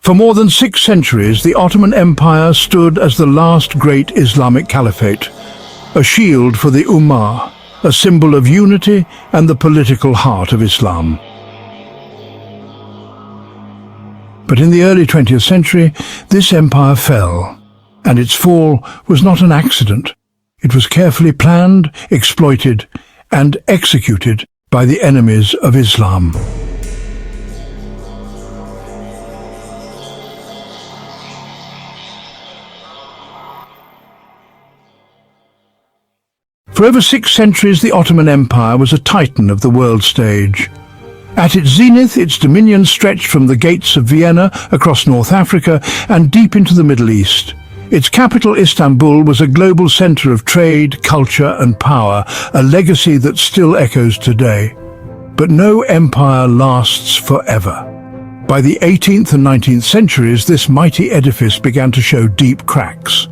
For more than 6 centuries, the Ottoman Empire stood as the last great Islamic Caliphate, a shield for the Ummah, a symbol of unity and the political heart of Islam. But in the early 20th century, this empire fell, and its fall was not an accident. It was carefully planned, exploited, and executed by the enemies of Islam. For over 6 centuries, the Ottoman Empire was a titan of the world stage. At its zenith, its dominion stretched from the gates of Vienna across North Africa and deep into the Middle East. Its capital, Istanbul, was a global center of trade, culture, and power, a legacy that still echoes today. But no empire lasts forever. By the 18th and 19th centuries, this mighty edifice began to show deep cracks.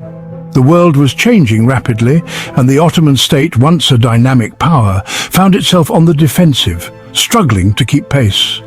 The world was changing rapidly, and the Ottoman state, once a dynamic power, found itself on the defensive, struggling to keep pace.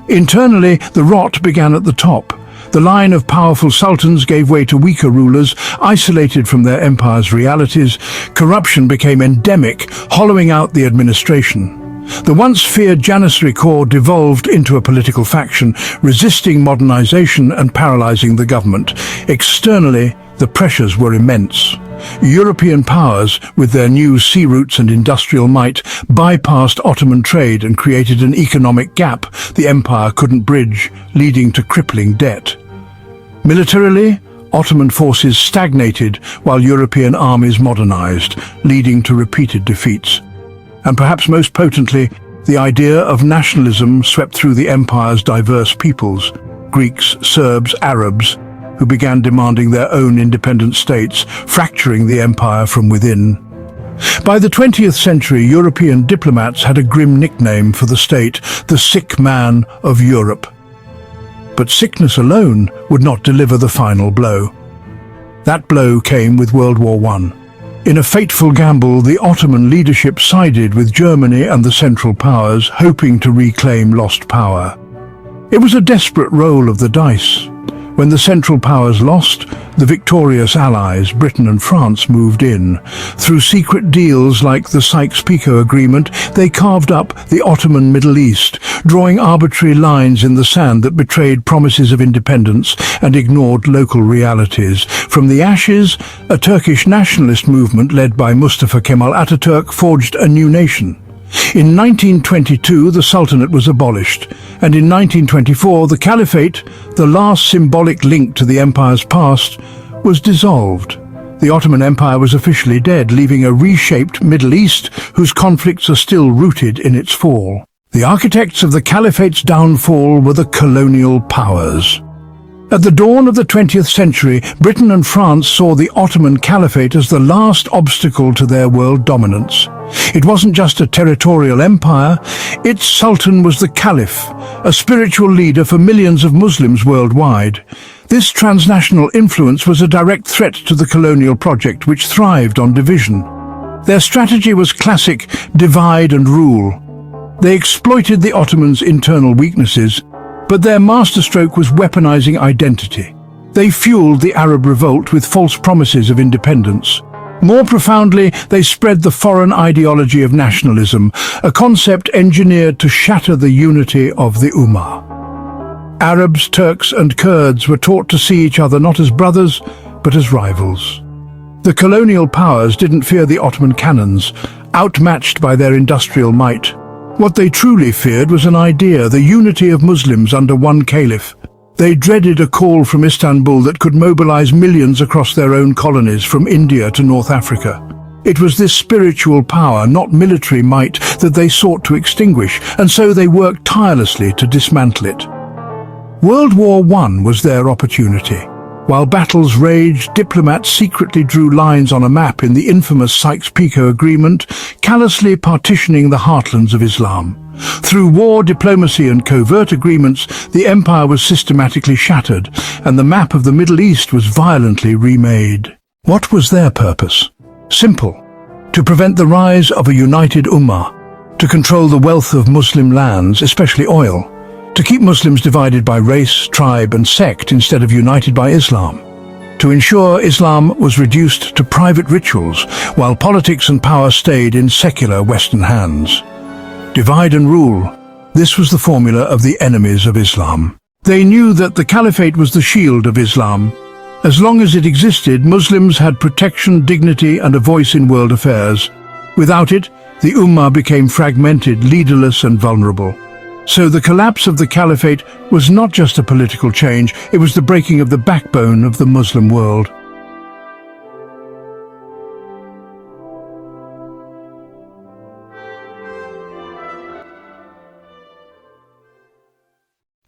Internally, the rot began at the top. The line of powerful sultans gave way to weaker rulers, isolated from their empire's realities. Corruption became endemic, hollowing out the administration. The once feared Janissary Corps devolved into a political faction, resisting modernization and paralyzing the government. Externally, the pressures were immense. European powers, with their new sea routes and industrial might, bypassed Ottoman trade and created an economic gap the empire couldn't bridge, leading to crippling debt. Militarily, Ottoman forces stagnated while European armies modernized, leading to repeated defeats. And perhaps most potently, the idea of nationalism swept through the empire's diverse peoples, Greeks, Serbs, Arabs, who began demanding their own independent states, fracturing the empire from within. By the 20th century, European diplomats had a grim nickname for the state, the sick man of Europe. But sickness alone would not deliver the final blow. That blow came with World War I. In a fateful gamble, the Ottoman leadership sided with Germany and the Central Powers, hoping to reclaim lost power. It was a desperate roll of the dice. When the Central Powers lost, the victorious allies, Britain and France, moved in. Through secret deals like the Sykes-Picot Agreement, they carved up the Ottoman Middle East, drawing arbitrary lines in the sand that betrayed promises of independence and ignored local realities. From the ashes, a Turkish nationalist movement led by Mustafa Kemal Ataturk forged a new nation. In 1922, the Sultanate was abolished, and in 1924, the Caliphate, the last symbolic link to the empire's past, was dissolved. The Ottoman Empire was officially dead, leaving a reshaped Middle East whose conflicts are still rooted in its fall. The architects of the Caliphate's downfall were the colonial powers. At the dawn of the 20th century, Britain and France saw the Ottoman Caliphate as the last obstacle to their world dominance. It wasn't just a territorial empire, its sultan was the caliph, a spiritual leader for millions of Muslims worldwide. This transnational influence was a direct threat to the colonial project, which thrived on division. Their strategy was classic divide and rule. They exploited the Ottomans' internal weaknesses, but their masterstroke was weaponizing identity. They fueled the Arab revolt with false promises of independence. More profoundly, they spread the foreign ideology of nationalism, a concept engineered to shatter the unity of the Ummah. Arabs, Turks, and Kurds were taught to see each other not as brothers, but as rivals. The colonial powers didn't fear the Ottoman cannons, outmatched by their industrial might. What they truly feared was an idea, the unity of Muslims under one caliph. They dreaded a call from Istanbul that could mobilize millions across their own colonies, from India to North Africa. It was this spiritual power, not military might, that they sought to extinguish, and so they worked tirelessly to dismantle it. World War I was their opportunity. While battles raged, diplomats secretly drew lines on a map in the infamous Sykes-Picot Agreement, callously partitioning the heartlands of Islam. Through war, diplomacy and covert agreements, the empire was systematically shattered, and the map of the Middle East was violently remade. What was their purpose? Simple: to prevent the rise of a united Ummah, to control the wealth of Muslim lands, especially oil, to keep Muslims divided by race, tribe and sect instead of united by Islam, to ensure Islam was reduced to private rituals while politics and power stayed in secular Western hands. Divide and rule. This was the formula of the enemies of Islam. They knew that the Caliphate was the shield of Islam. As long as it existed, Muslims had protection, dignity and a voice in world affairs. Without it, the Ummah became fragmented, leaderless and vulnerable. So the collapse of the Caliphate was not just a political change, it was the breaking of the backbone of the Muslim world.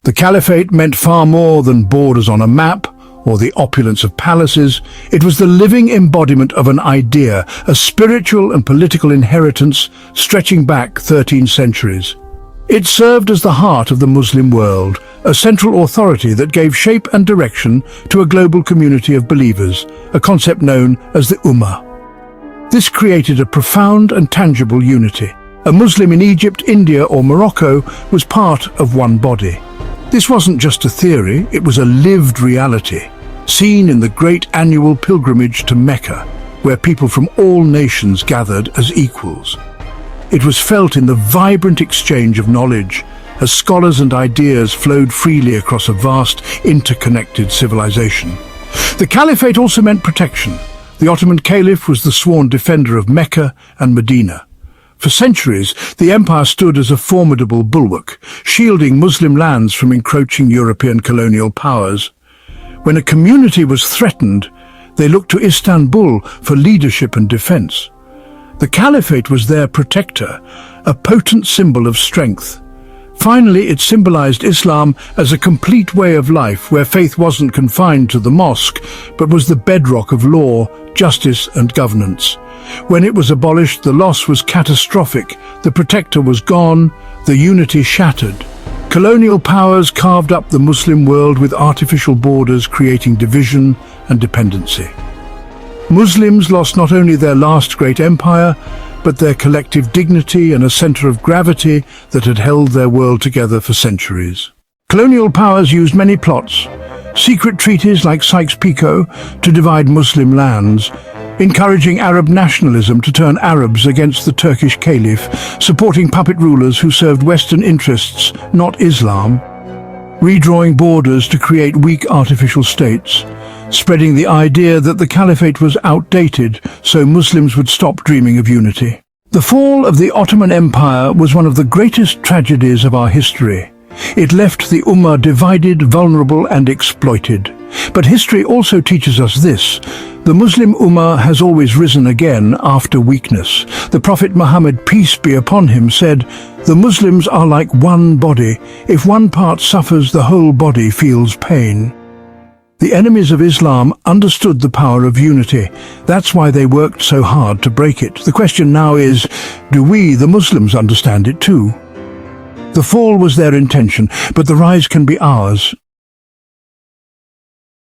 The Caliphate meant far more than borders on a map or the opulence of palaces. It was the living embodiment of an idea, a spiritual and political inheritance stretching back 13 centuries. It served as the heart of the Muslim world, a central authority that gave shape and direction to a global community of believers, a concept known as the Ummah. This created a profound and tangible unity. A Muslim in Egypt, India or Morocco was part of one body. This wasn't just a theory, it was a lived reality, seen in the great annual pilgrimage to Mecca, where people from all nations gathered as equals. It was felt in the vibrant exchange of knowledge, as scholars and ideas flowed freely across a vast, interconnected civilization. The Caliphate also meant protection. The Ottoman Caliph was the sworn defender of Mecca and Medina. For centuries, the empire stood as a formidable bulwark, shielding Muslim lands from encroaching European colonial powers. When a community was threatened, they looked to Istanbul for leadership and defense. The Caliphate was their protector, a potent symbol of strength. Finally, it symbolized Islam as a complete way of life where faith wasn't confined to the mosque, but was the bedrock of law, justice and governance. When it was abolished, the loss was catastrophic. The protector was gone, the unity shattered. Colonial powers carved up the Muslim world with artificial borders, creating division and dependency. Muslims lost not only their last great empire, but their collective dignity and a center of gravity that had held their world together for centuries. Colonial powers used many plots, secret treaties like Sykes-Picot to divide Muslim lands, encouraging Arab nationalism to turn Arabs against the Turkish Caliph, supporting puppet rulers who served Western interests, not Islam, redrawing borders to create weak artificial states, spreading the idea that the Caliphate was outdated so Muslims would stop dreaming of unity. The fall of the Ottoman Empire was one of the greatest tragedies of our history. It left the Ummah divided, vulnerable and exploited. But history also teaches us this: the Muslim Ummah has always risen again after weakness. The Prophet Muhammad, peace be upon him, said, "The Muslims are like one body. If one part suffers, the whole body feels pain." The enemies of Islam understood the power of unity. That's why they worked so hard to break it. The question now is, do we, the Muslims, understand it too? The fall was their intention, but the rise can be ours.